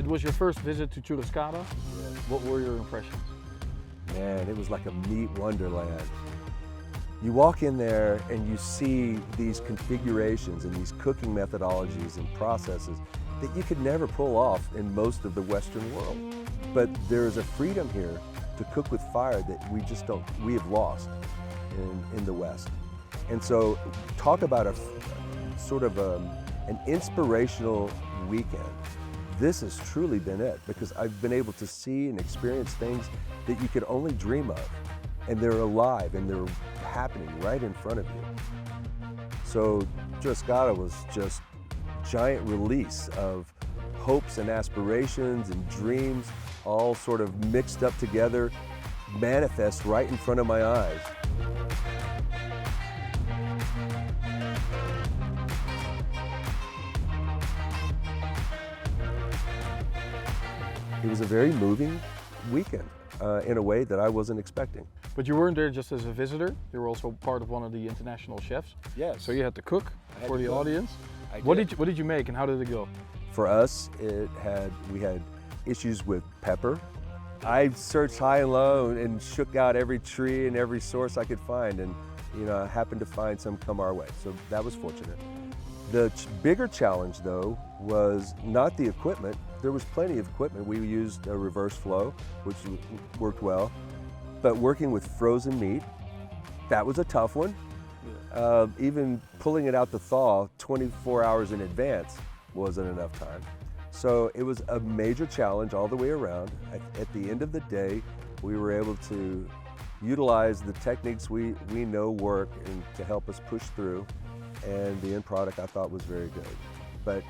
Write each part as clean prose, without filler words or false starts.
It was your first visit to Churrascada. Yeah. What were your impressions? Man, it was like a meat wonderland. You walk in there and you see these configurations and these cooking methodologies and processes that you could never pull off in most of the Western world. But there is a freedom here to cook with fire that we have lost in the West. And so talk about a sort of an inspirational weekend. This has truly been it, because I've been able to see and experience things that you could only dream of, and they're alive and they're happening right in front of you. So Churrascada was just a giant release of hopes and aspirations and dreams, all sort of mixed up together, manifest right in front of my eyes. It was a very moving weekend in a way that I wasn't expecting. But you weren't there just as a visitor. You were also part of one of the international chefs. Yes. So you had to cook for the audience. What did you make and how did it go? For us, we had issues with pepper. I searched high and low and shook out every tree and every source I could find, and I happened to find some come our way. So that was fortunate. The bigger challenge, though, was not the equipment. There was plenty of equipment. We used a reverse flow, which worked well. But working with frozen meat, that was a tough one. Even pulling it out the thaw 24 hours in advance wasn't enough time. So it was a major challenge all the way around. At the end of the day, we were able to utilize the techniques we know work and to help us push through. And the end product I thought was very good. But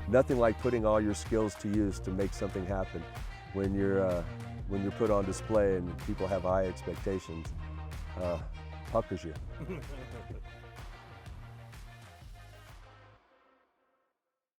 nothing like putting all your skills to use to make something happen when you're put on display and people have high expectations. Puckers you.